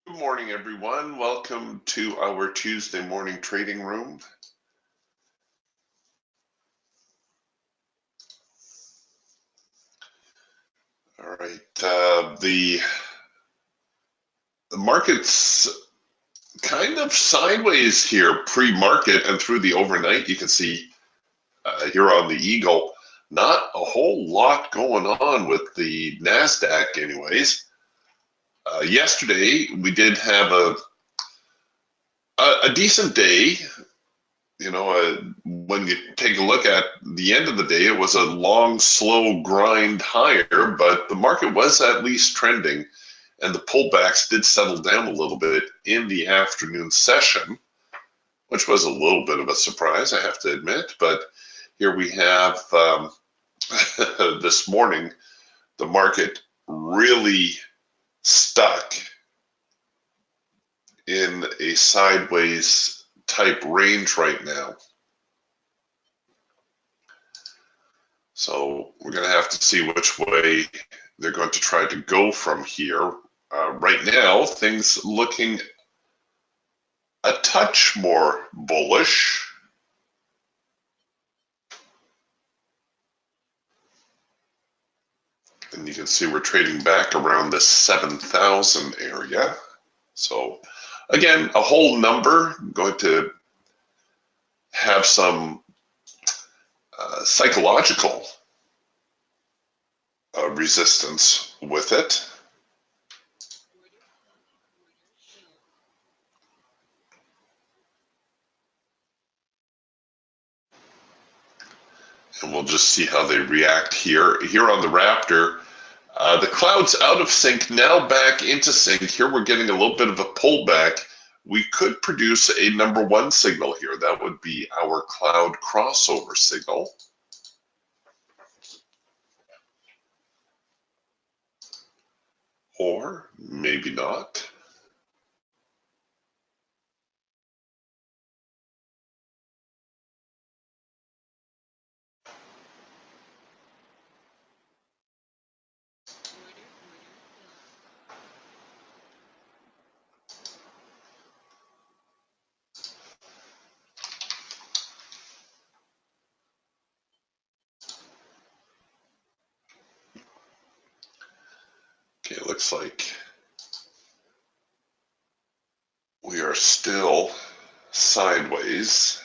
Good morning, everyone. Welcome to our Tuesday morning trading room. All right, the market's kind of sideways here pre-market and through the overnight. You can see here on the Eagle, not a whole lot going on with the NASDAQ anyways. Yesterday, we did have a decent day. You know, when you take a look at the end of the day, it was a long, slow grind higher, but the market was at least trending, and the pullbacks did settle down a little bit in the afternoon session, which was a little bit of a surprise, I have to admit. But here we have this morning, the market really stuck in a sideways type range right now. So we're going to have to see which way they're going to try to go from here. Right now, things looking a touch more bullish. And you can see we're trading back around the 7,000 area. So again, a whole number going to have some psychological resistance with it. And we'll just see how they react here. Here on the Raptor, the cloud's out of sync, now back into sync. Here we're getting a little bit of a pullback. We could produce a number one signal here. That would be our cloud crossover signal. Or maybe not. Okay, it looks like we are still sideways.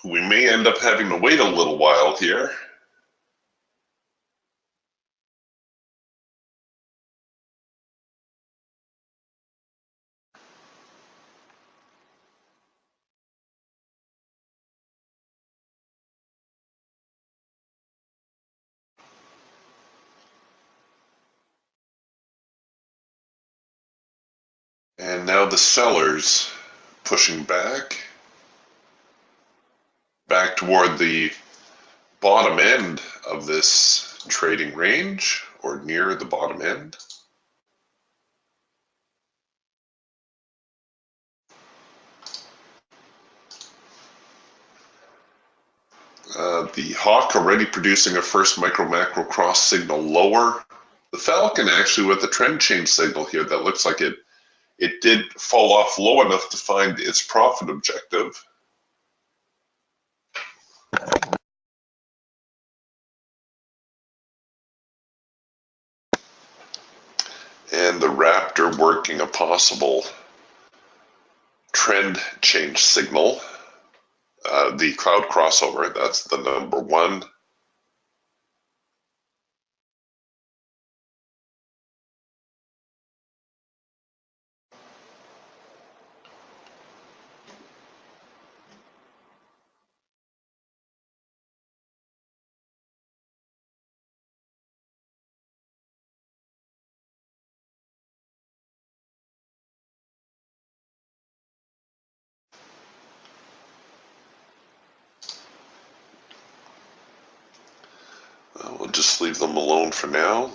We may end up having to wait a little while here. And now the sellers pushing back toward the bottom end of this trading range, or near the bottom end. The Hawk already producing a first micro-macro cross signal lower. The Falcon actually with a trend change signal here that looks like it did fall off low enough to find its profit objective. And the Raptor working a possible trend change signal. The cloud crossover, that's the number one. We'll just leave them alone for now.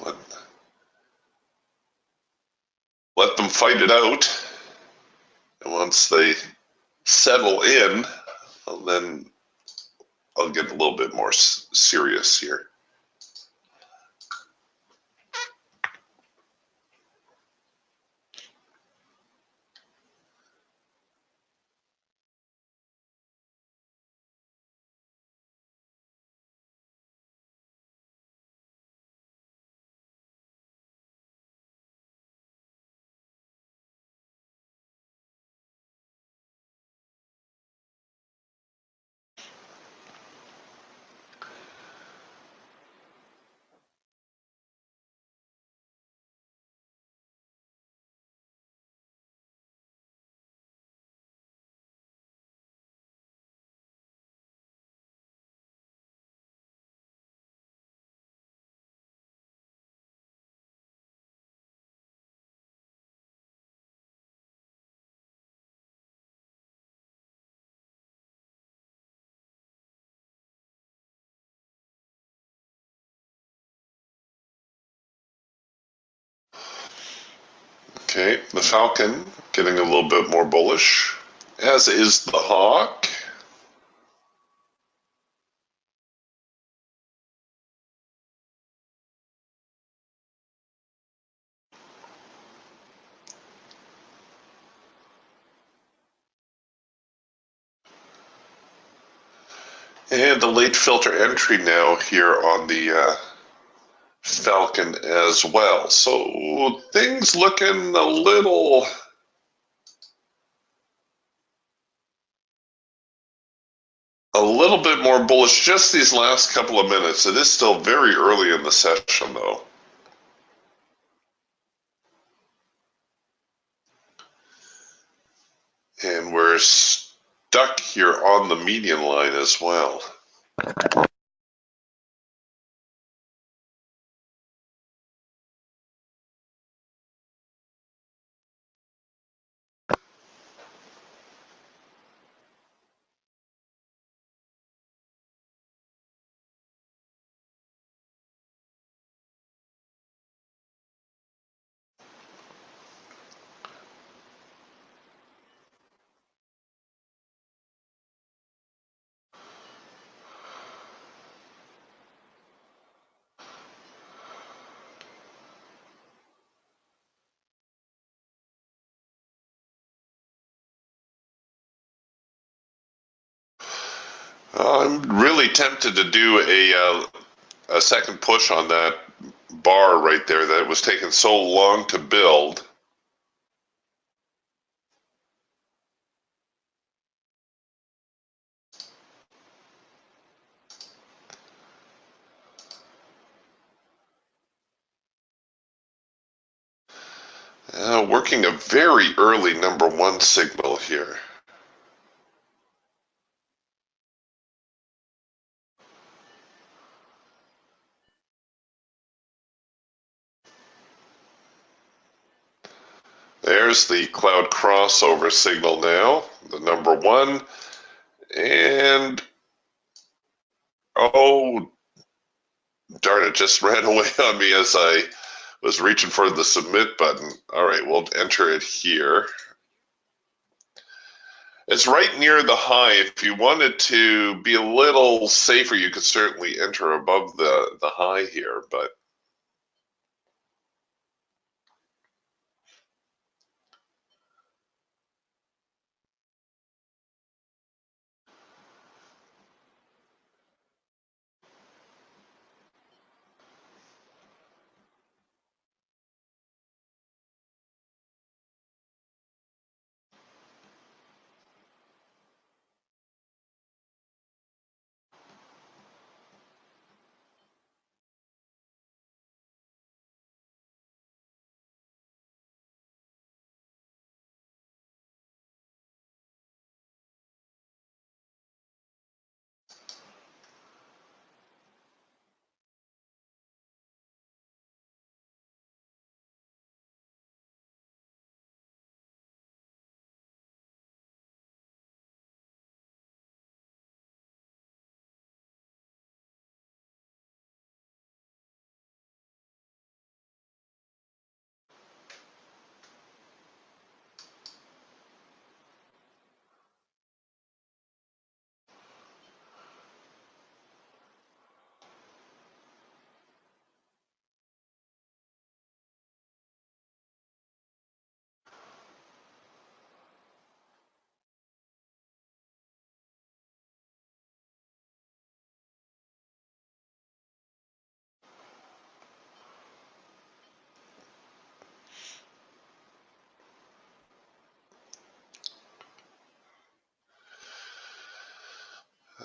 Let them fight it out. And once they settle in, then I'll get a little bit more serious here. Okay, the Falcon getting a little bit more bullish, as is the Hawk. And the late filter entry now here on the Falcon as well. So things looking a little bit more bullish just these last couple of minutes. It is still very early in the session though. And we're stuck here on the median line as well. I'm really tempted to do a second push on that bar right there that was taking so long to build. Working a very early #1 signal here. There's the cloud crossover signal now, the #1. And, oh, darn it, just ran away on me as I was reaching for the submit button. All right, we'll enter it here. It's right near the high. If you wanted to be a little safer, you could certainly enter above the high here, but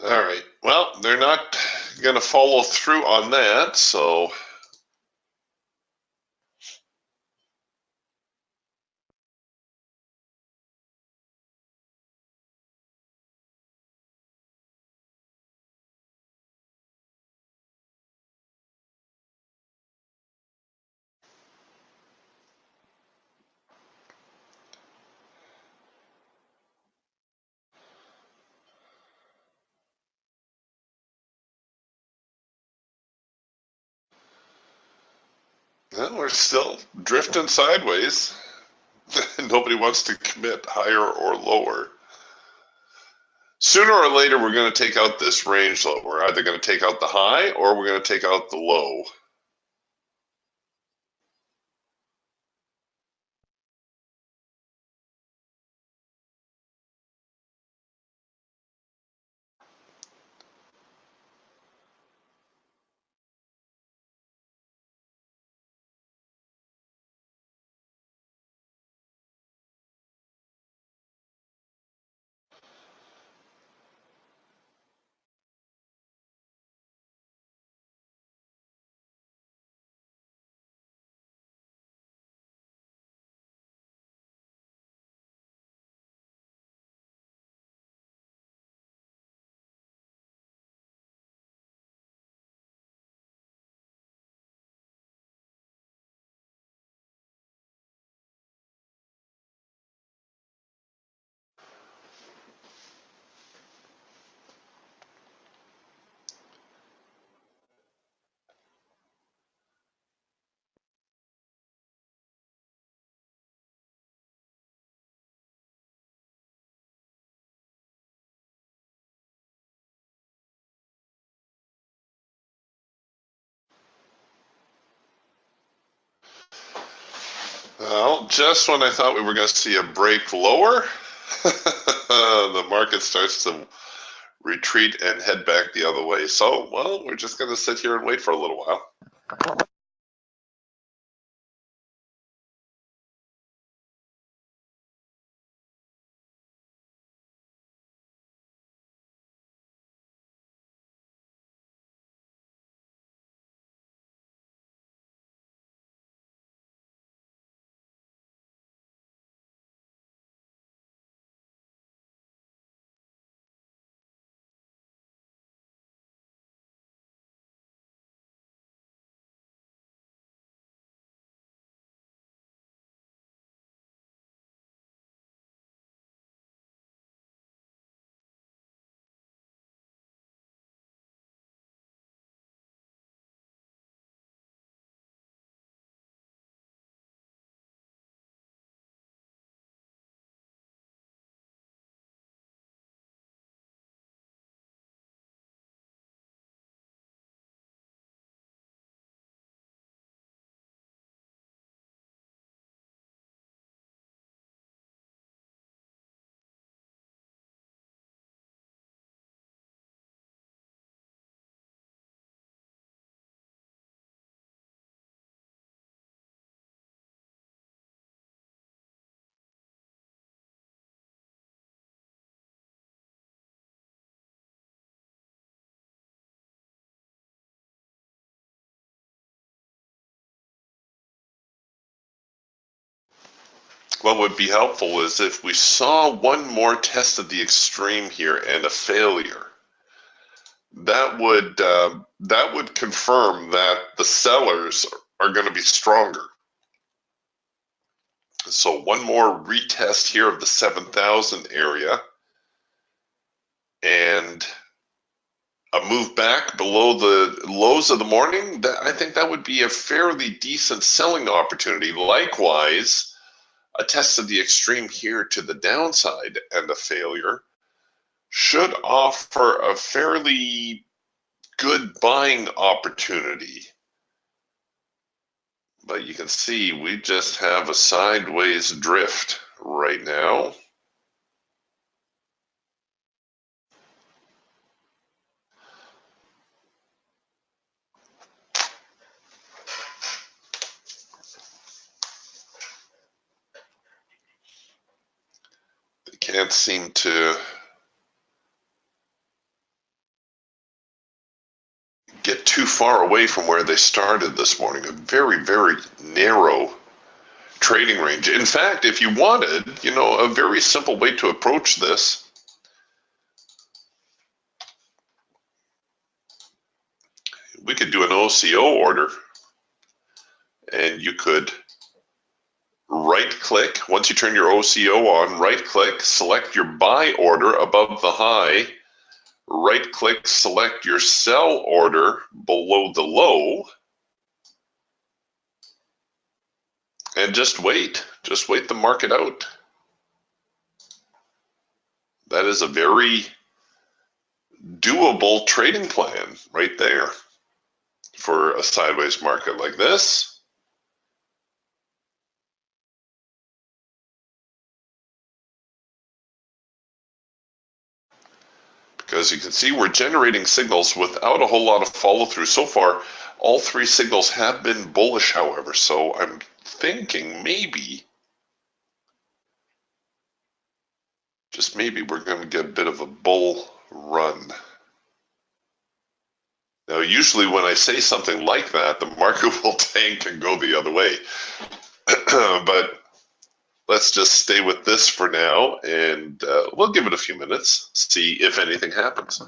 All right. Well, they're not going to follow through on that, so well, we're still drifting sideways. Nobody wants to commit higher or lower. Sooner or later, we're going to take out this range low. We're either going to take out the high or we're going to take out the low. Well, just when I thought we were going to see a break lower, the market starts to retreat and head back the other way. So, well, we're just going to sit here and wait for a little while. What would be helpful is if we saw one more test of the extreme here and a failure. That would confirm that the sellers are going to be stronger. So one more retest here of the 7,000 area and a move back below the lows of the morning. I think that would be a fairly decent selling opportunity. Likewise, a test of the extreme here to the downside and a failure should offer a fairly good buying opportunity. But you can see we just have a sideways drift right now. They can't seem to get too far away from where they started this morning. A very, very narrow trading range. In fact, if you wanted, a very simple way to approach this, we could do an OCO order, and you could right click. Once you turn your OCO on, right click, select your buy order above the high, right click, select your sell order below the low, and just wait the market out. That is a very doable trading plan right there for a sideways market like this. Because you can see we're generating signals without a whole lot of follow through. So far, all three signals have been bullish, however, so I'm thinking maybe, just maybe, we're going to get a bit of a bull run. Now, usually when I say something like that, the market will tank and go the other way. But let's just stay with this for now, and we'll give it a few minutes, see if anything happens.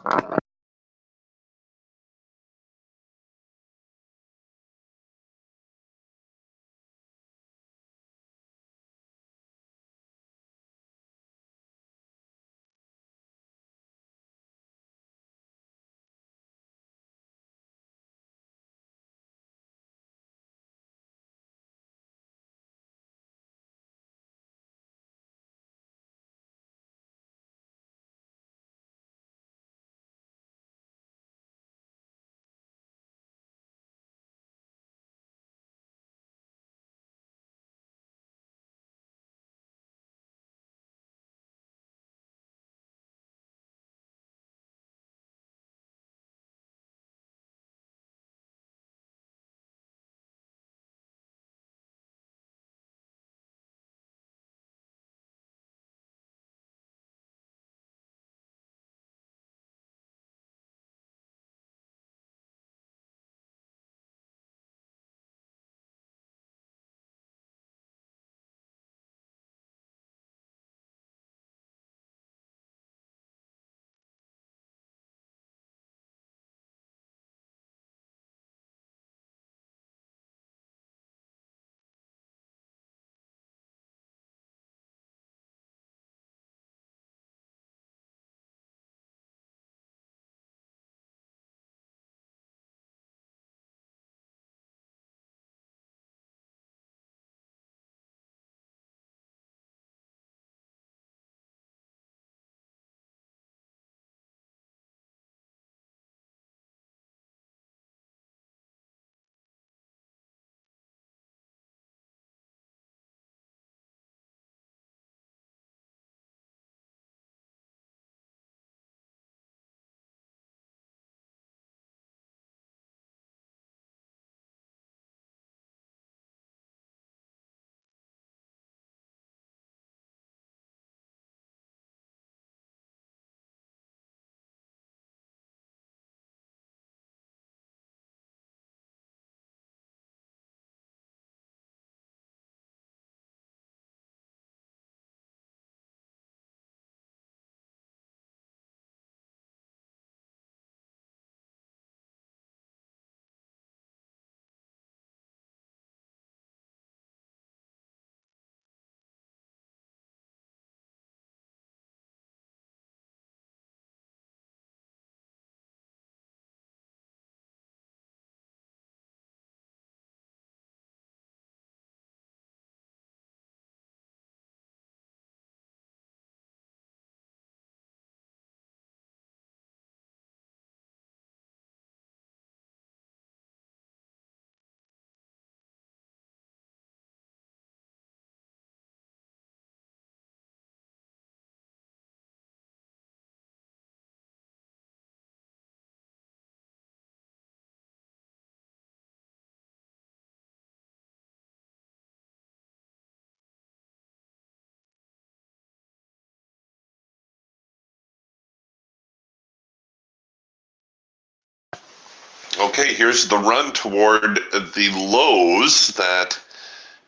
Okay, here's the run toward the lows that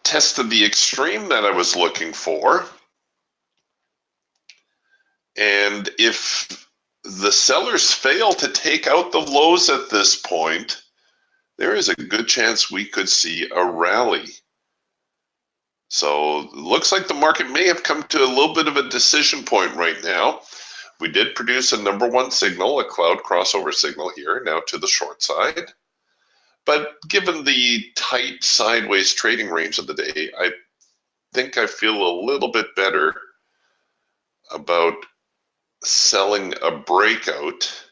tested the extreme that I was looking for. And if the sellers fail to take out the lows at this point, there is a good chance we could see a rally. So it looks like the market may have come to a little bit of a decision point right now. We did produce a number one signal, a cloud crossover signal here, now to the short side. But given the tight sideways trading range of the day, I think I feel a little bit better about selling a breakout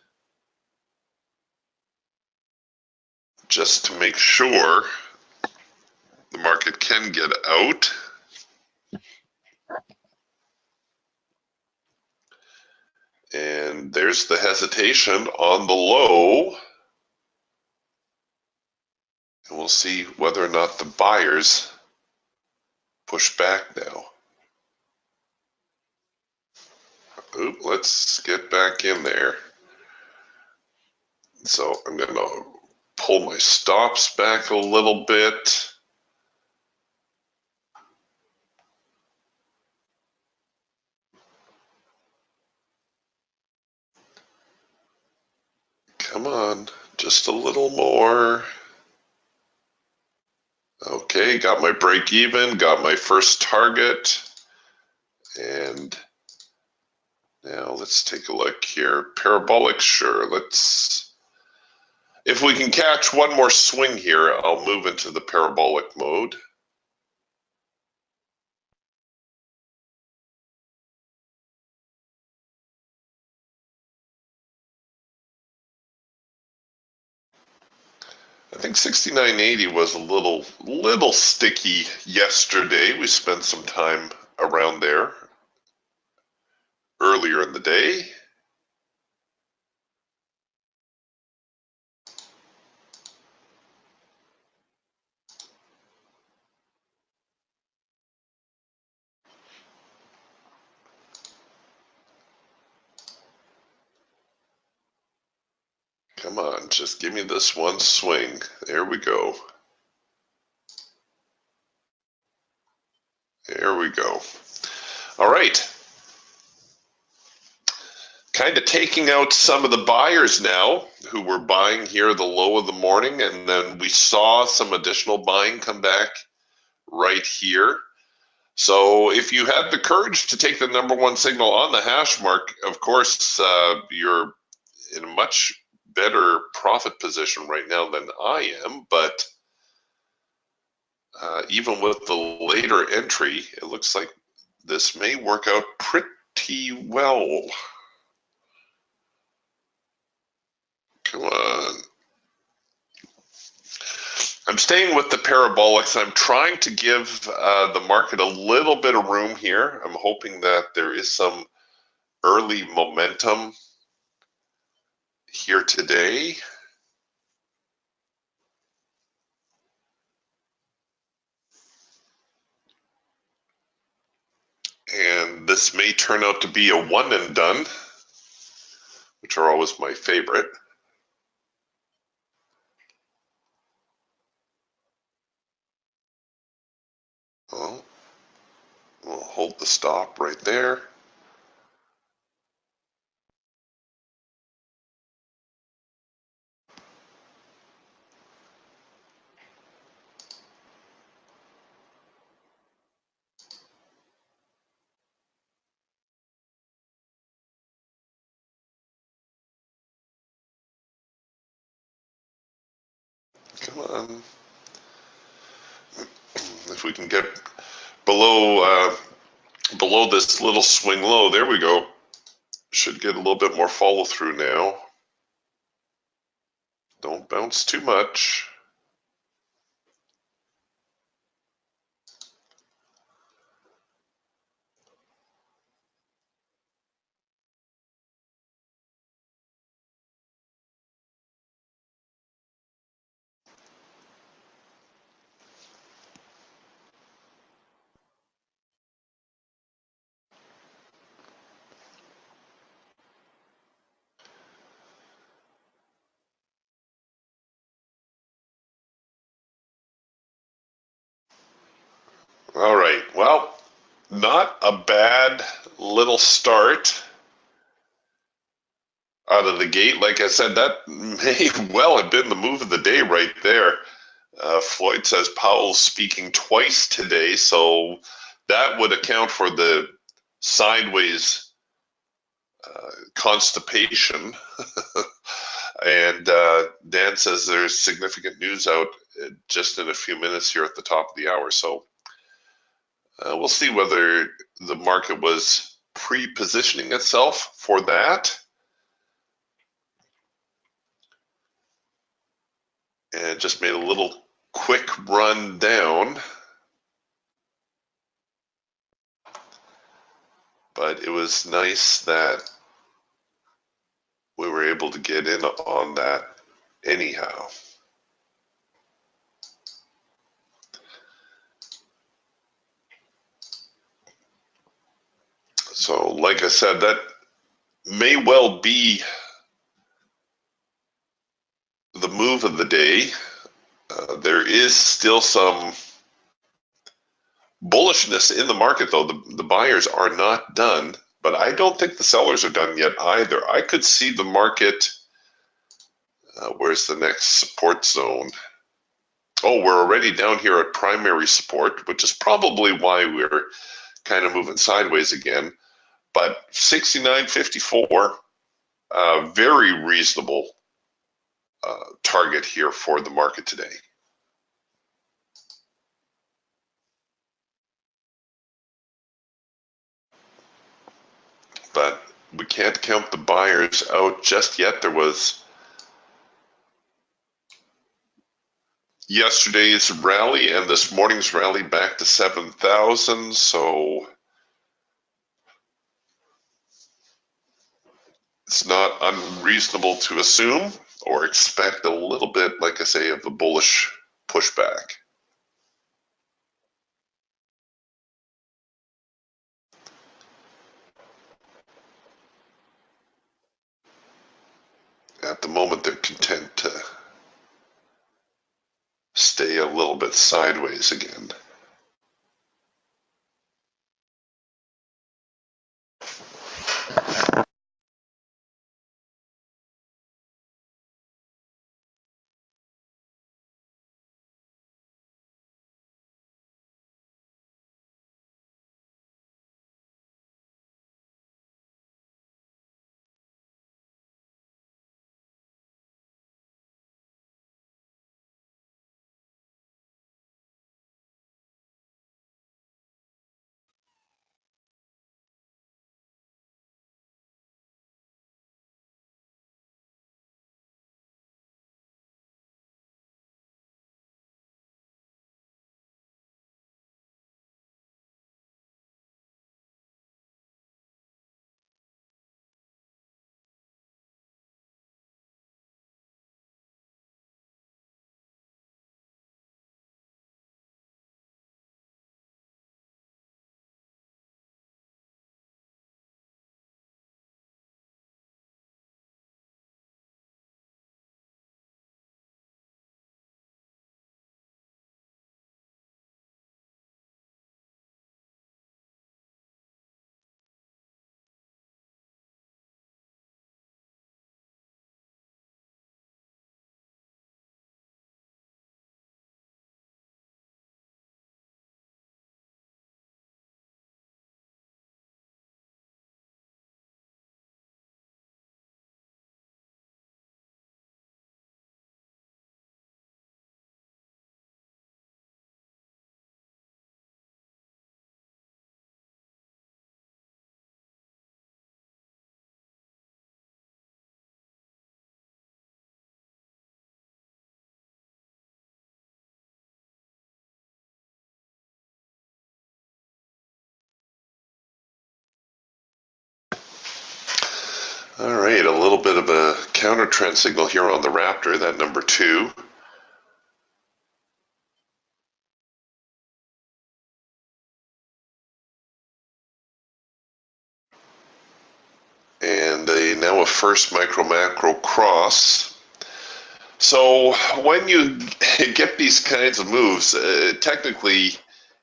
just to make sure the market can get out. And there's the hesitation on the low. And we'll see whether or not the buyers push back now. Oop, let's get back in there. So I'm going to pull my stops back a little bit. Come on, just a little more. Okay, got my break even, got my first target. And now let's take a look here. Parabolic, sure. If we can catch one more swing here, I'll move into the parabolic mode. I think 69.80 was a little sticky yesterday. We spent some time around there earlier in the day. Come on, just give me this one swing. There we go. There we go. All right. Kind of taking out some of the buyers now who were buying here the low of the morning, and then we saw some additional buying come back right here. So if you had the courage to take the number one signal on the hash mark, of course, you're in a much better profit position right now than I am. But even with the later entry, it looks like this may work out pretty well. Come on. I'm staying with the parabolics. I'm trying to give the market a little bit of room here. I'm hoping that there is some early momentum here today. And this may turn out to be a one and done, which are always my favorite. Well, we'll hold the stop right there. Come on. If we can get below below this little swing low, there we go. Should get a little bit more follow through now. Don't bounce too much. All right. Well, not a bad little start out of the gate. Like I said, that may well have been the move of the day right there. Floyd says Powell's speaking twice today, so that would account for the sideways constipation. And Dan says there's significant news out just in a few minutes here at the top of the hour. So we'll see whether the market was pre-positioning itself for that. And just made a little quick run down. But it was nice that we were able to get in on that anyhow. So like I said, that may well be the move of the day. There is still some bullishness in the market, though. The buyers are not done, but I don't think the sellers are done yet either. I could see the market, where's the next support zone? Oh, we're already down here at primary support, which is probably why we're kind of moving sideways again. But 69.54, very reasonable target here for the market today. But we can't count the buyers out just yet. There was yesterday's rally and this morning's rally back to 7,000. So it's not unreasonable to assume or expect a little bit, like I say, of a bullish pushback. At the moment, they're content to stay a little bit sideways again. All right, a little bit of a counter trend signal here on the Raptor, that number 2. And now a first micro macro cross. So when you get these kinds of moves, technically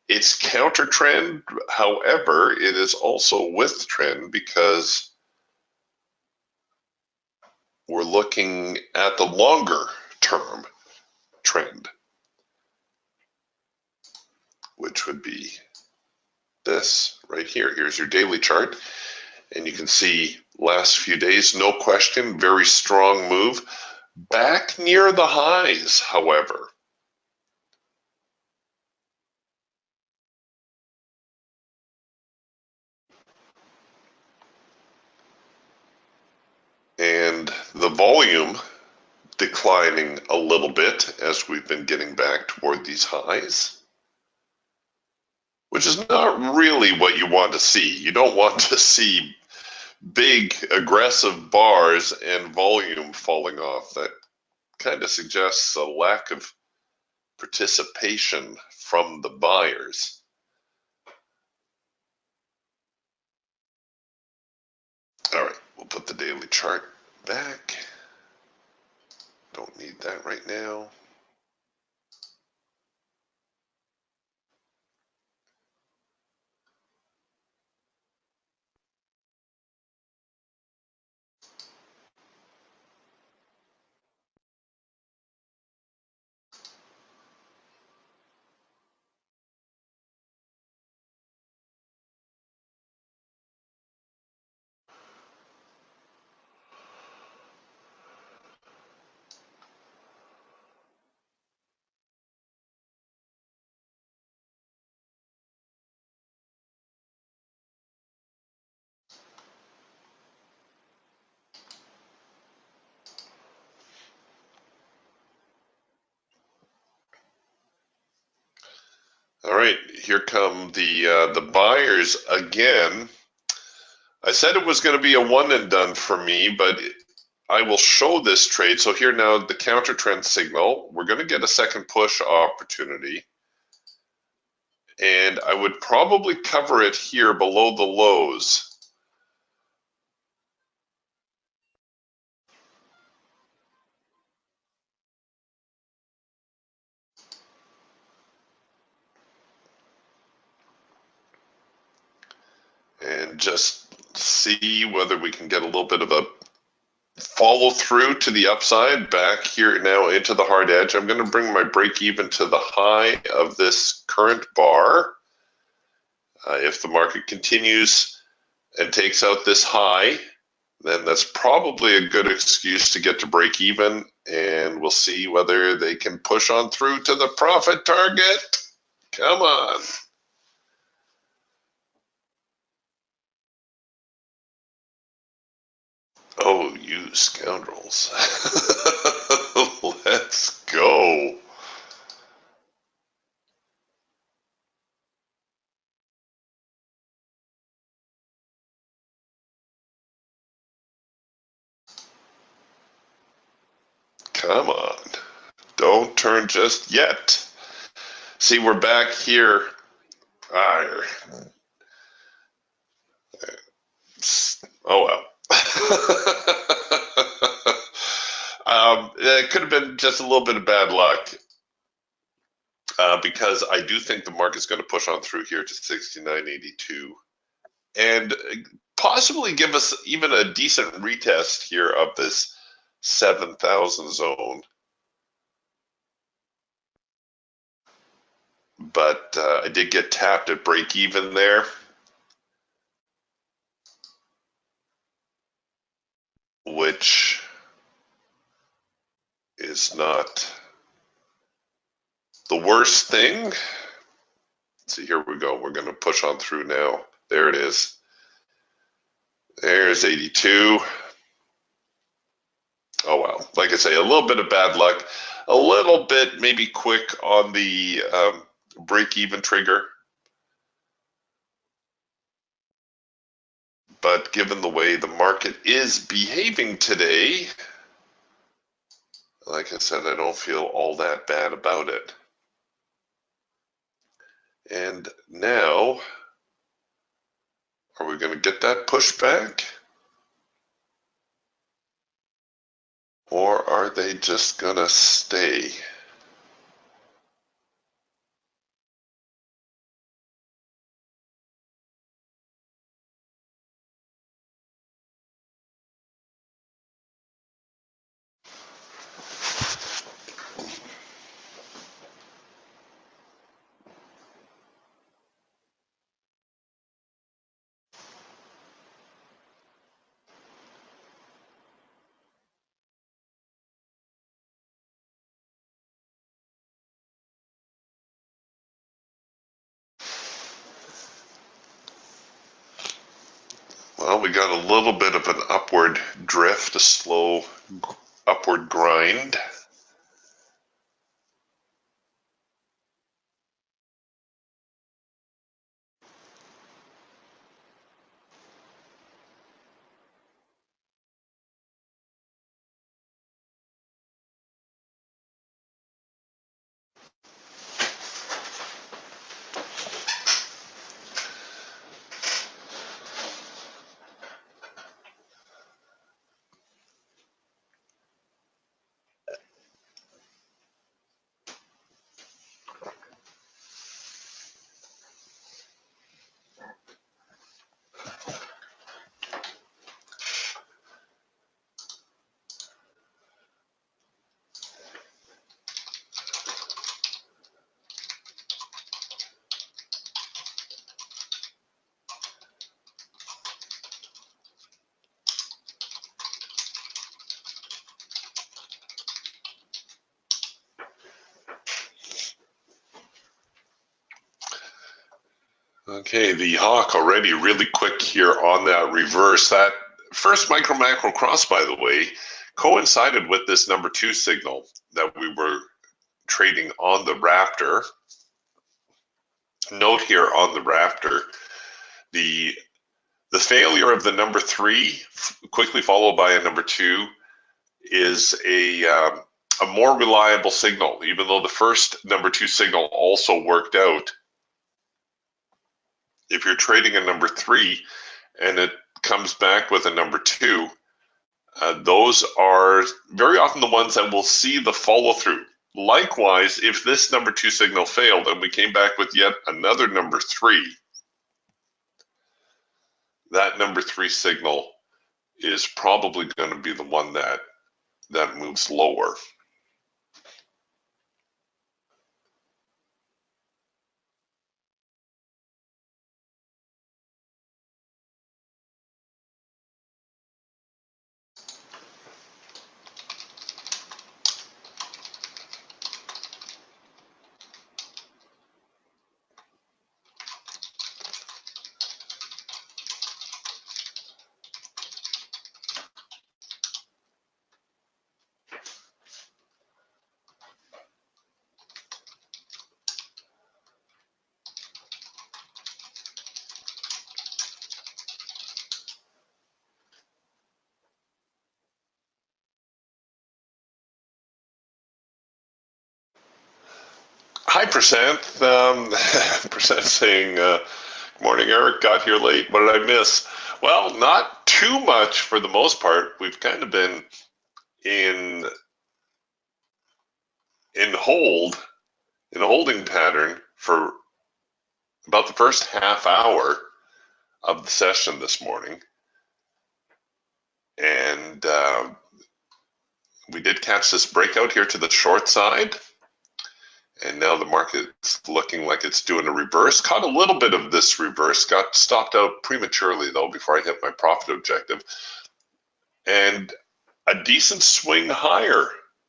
It's counter trend. However, it is also with trend because we're looking at the longer term trend, which would be this right here. Here's your daily chart, and you can see last few days, no question, very strong move. Back near the highs, however. And the volume declining a little bit as we've been getting back toward these highs, which is not really what you want to see. You don't want to see big aggressive bars and volume falling off. That kind of suggests a lack of participation from the buyers. All right, we'll put the daily chart back. Don't need that right now. All right, here come the buyers again. I said it was going to be a one and done for me, but I will show this trade. So here now, the counter trend signal. We're going to get a second push opportunity. And I would probably cover it here below the lows. And just see whether we can get a little bit of a follow through to the upside back here now into the hard edge. I'm going to bring my break even to the high of this current bar. If the market continues and takes out this high, then that's probably a good excuse to get to break even, and we'll see whether they can push on through to the profit target. Come on. Oh, you scoundrels. Let's go. Come on. Don't turn just yet. See, we're back here. Oh, well. It could have been just a little bit of bad luck because I do think the market's going to push on through here to 69.82 and possibly give us even a decent retest here of this 7,000 zone. But I did get tapped at break even there, which is not the worst thing. Let's see, here we go. We're going to push on through now. There it is. There's 82. Oh, well, like I say, a little bit of bad luck, a little bit maybe quick on the break-even trigger. But given the way the market is behaving today, like I said, I don't feel all that bad about it. And now, are we going to get that pushback? Or are they just going to stay? Well, we got a little bit of an upward drift, a slow upward grind. Okay, the hawk already really quick here on that reverse. That first micro macro cross, by the way, coincided with this number 2 signal that we were trading on the Raptor. Note here on the Raptor, the failure of the number 3, quickly followed by a number 2, is a more reliable signal, even though the first number 2 signal also worked out. If you're trading a number 3 and it comes back with a number 2, those are very often the ones that will see the follow through. Likewise, if this number 2 signal failed and we came back with yet another number 3, that number 3 signal is probably going to be the one that moves lower. Hi, Percent. Percent saying, good morning, Eric. Got here late. What did I miss? Well, not too much for the most part. We've kind of been in a holding pattern for about the first half hour of the session this morning. And we did catch this breakout here to the short side. And now the market's looking like it's doing a reverse. Caught a little bit of this reverse. Got stopped out prematurely, though, before I hit my profit objective. And a decent swing higher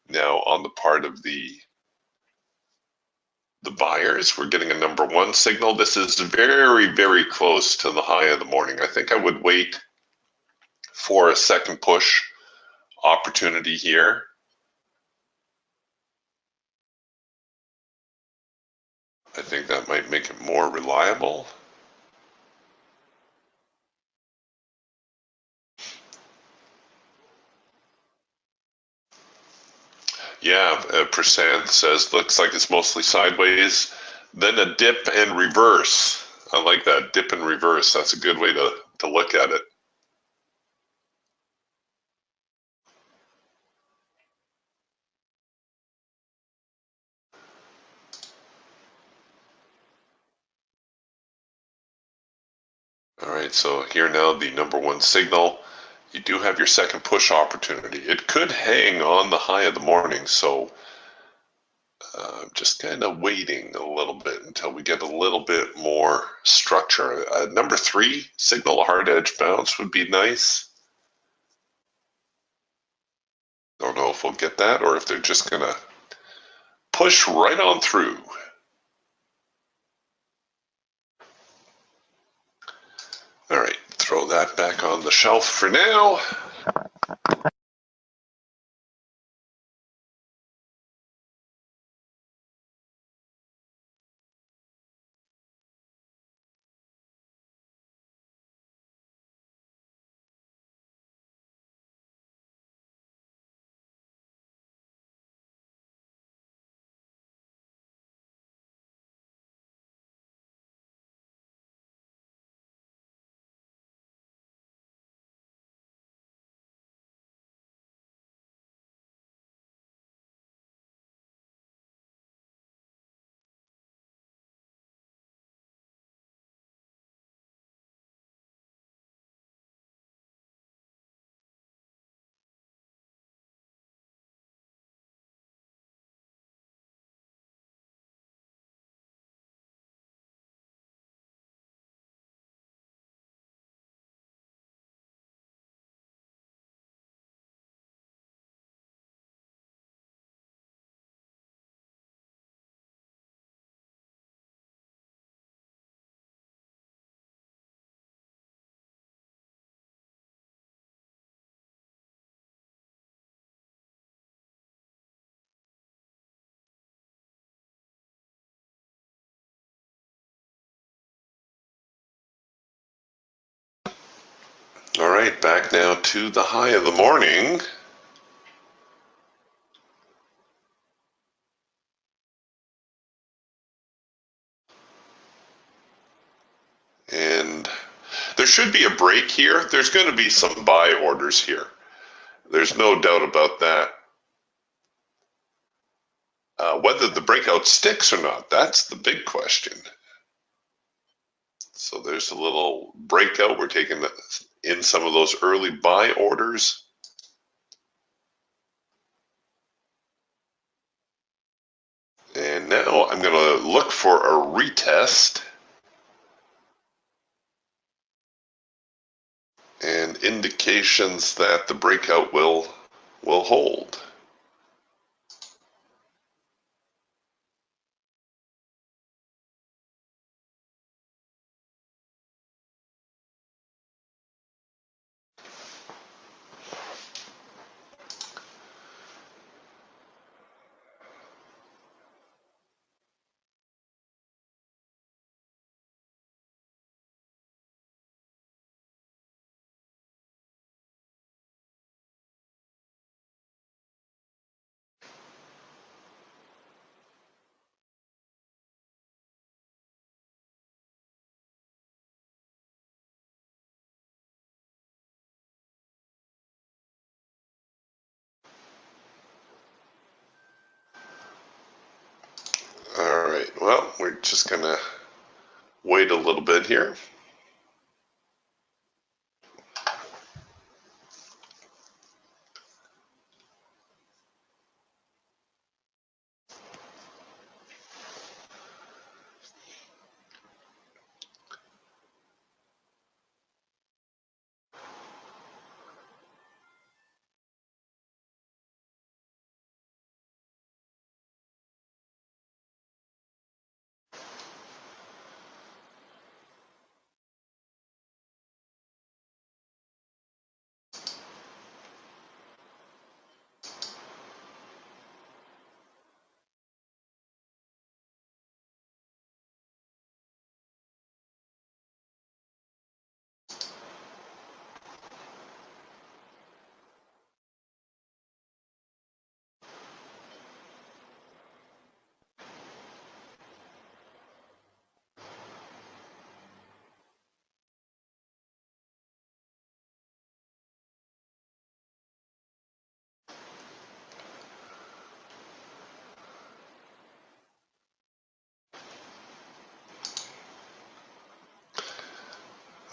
now on the part of the buyers. We're getting a number 1 signal. This is very, very close to the high of the morning. I think I would wait for a second push opportunity here. I think that might make it more reliable. Yeah, Percent says looks like it's mostly sideways, then a dip and reverse. I like that, dip and reverse. That's a good way to look at it. All right, so here now the number 1 signal. You do have your second push opportunity. It could hang on the high of the morning, so just kind of waiting a little bit until we get a little bit more structure. Number 3 signal, a hard edge bounce would be nice. Don't know if we'll get that or if they're just gonna push right on through. All right, throw that back on the shelf for now. All right, back now to the high of the morning. And there should be a break here. There's going to be some buy orders here. There's no doubt about that. Whether the breakout sticks or not, that's the big question. So there's a little breakout. We're taking in some of those early buy orders. And now I'm going to look for a retest and indications that the breakout will hold. All right, well, we're just going to wait a little bit here.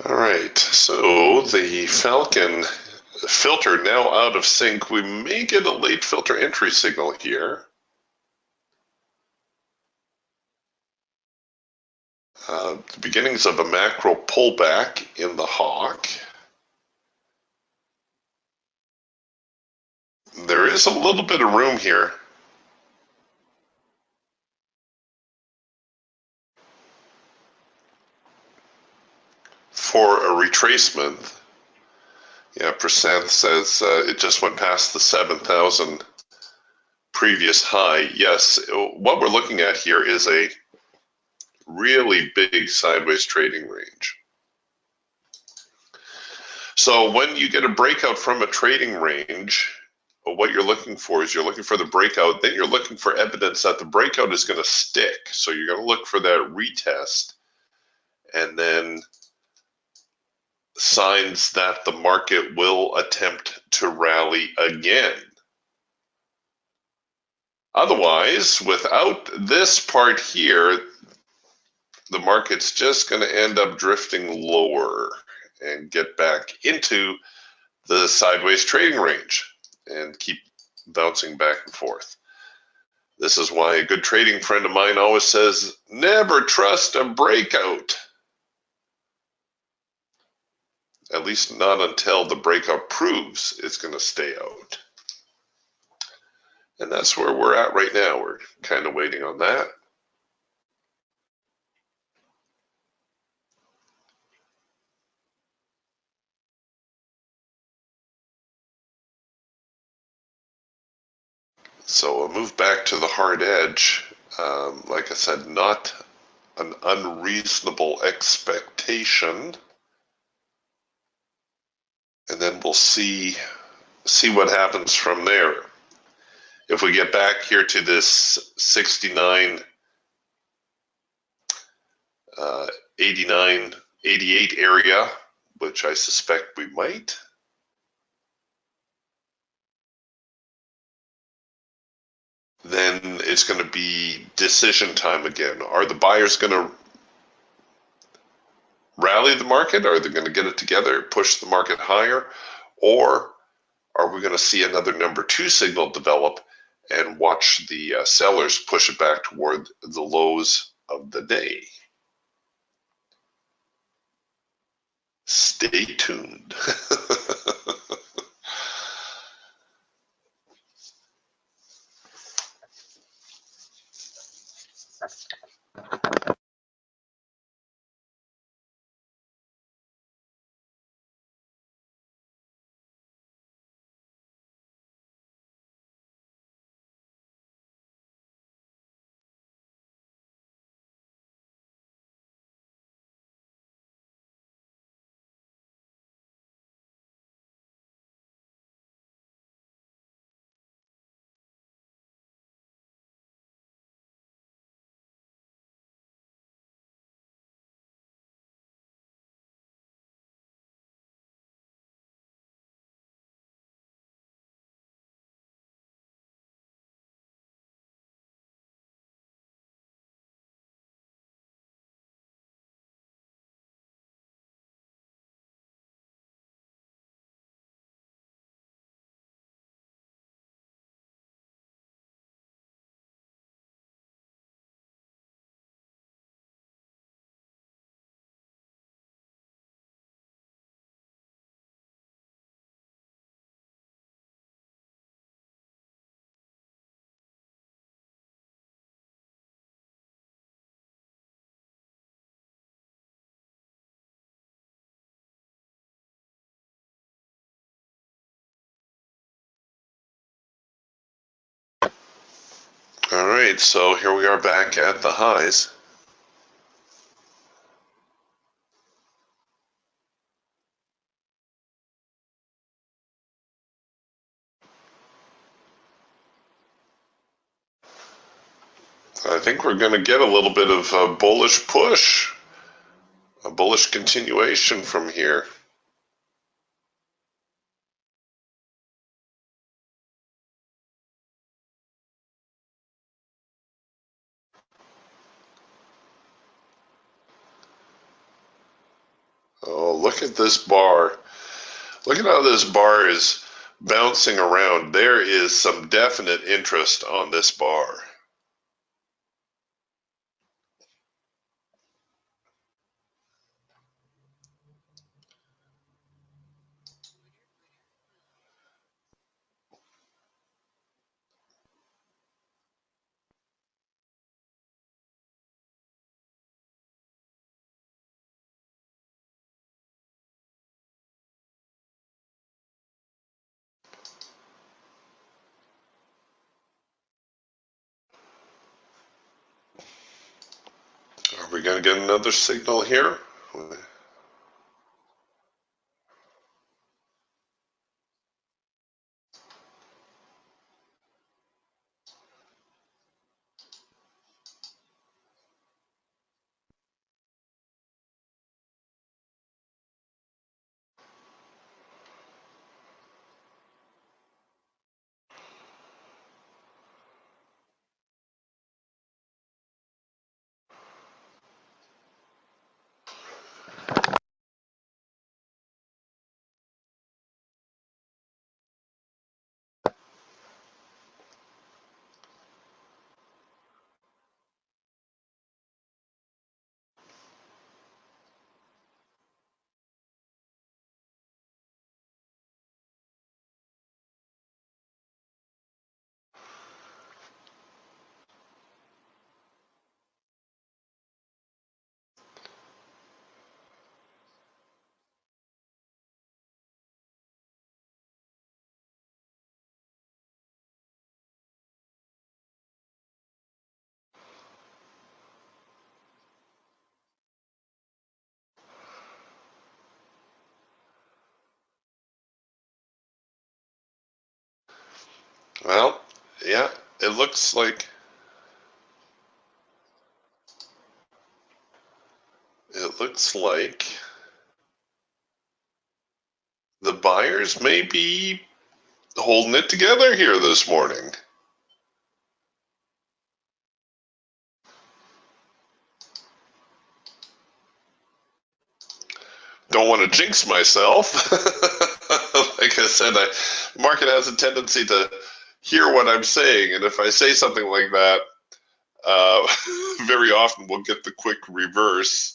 All right, so the Falcon filter now out of sync. We may get a late filter entry signal here. The beginnings of a macro pullback in the hawk. There is a little bit of room here. For a retracement. Yeah, percent says it just went past the 7,000 previous high. Yes, what we're looking at here is a really big sideways trading range. So when you get a breakout from a trading range, what you're looking for is you're looking for the breakout, then you're looking for evidence that the breakout is going to stick. So you're going to look for that retest and then signs that the market will attempt to rally again. Otherwise, without this part here, the market's just going to end up drifting lower and get back into the sideways trading range and keep bouncing back and forth. This is why a good trading friend of mine always says, never trust a breakout. At least not until the breakout proves it's going to stay out. And that's where we're at right now. We're kind of waiting on that. So I'll move back to the hard edge. Like I said, not an unreasonable expectation. And then we'll see what happens from there. If we get back here to this 69, 89, 88 area, which I suspect we might, then it's going to be decision time again. Are the buyers going to rally the market? Are they going to get it together, push the market higher? Or are we going to see another number 2 signal develop and watch the sellers push it back toward the lows of the day? Stay tuned. All right, so here we are back at the highs. I think we're going to get a little bit of a bullish push, a bullish continuation from here. Oh, look at this bar. Look at how this bar is bouncing around. There is some definite interest on this bar. going to get another signal here? Well, yeah, it looks like the buyers may be holding it together here this morning. Don't want to jinx myself. Like I said, market has a tendency to hear what I'm saying, and if I say something like that, very often we'll get the quick reverse.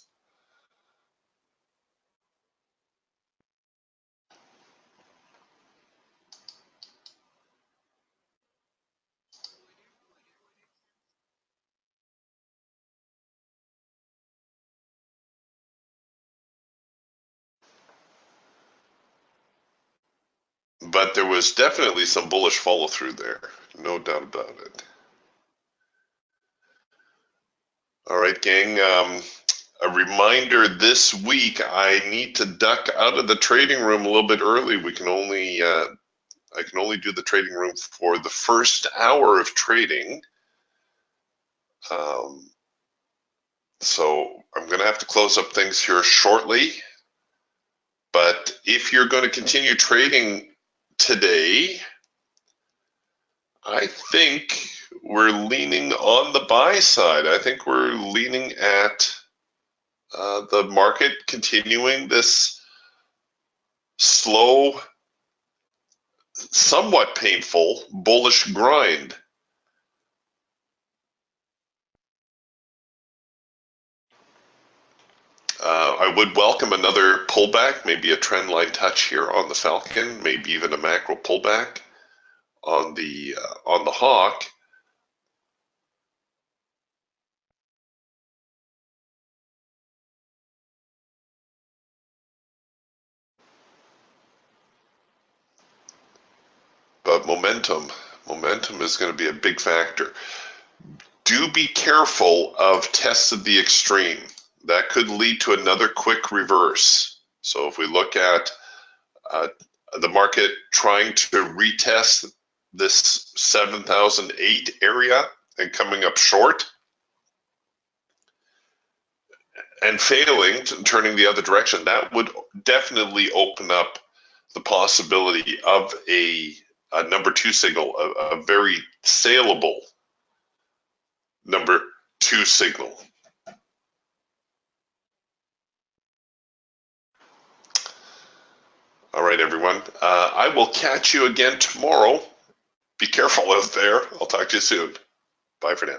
But there was definitely some bullish follow through there, no doubt about it. All right, gang. A reminder this week, I need to duck out of the trading room a little bit early. I can only do the trading room for the first hour of trading. So I'm going to have to close up things here shortly. But if you're going to continue trading today, I think we're leaning on the buy side. I think we're leaning at the market continuing this slow, somewhat painful, bullish grind. I would welcome another pullback, maybe a trend line touch here on the Falcon, maybe even a macro pullback on the Hawk. But momentum is going to be a big factor. Do be careful of tests of the extreme. That could lead to another quick reverse. So if we look at the market trying to retest this 7,008 area and coming up short and failing, turning the other direction, that would definitely open up the possibility of a number two signal, a very saleable number two signal. All right, everyone. I will catch you again tomorrow. Be careful out there. I'll talk to you soon. Bye for now.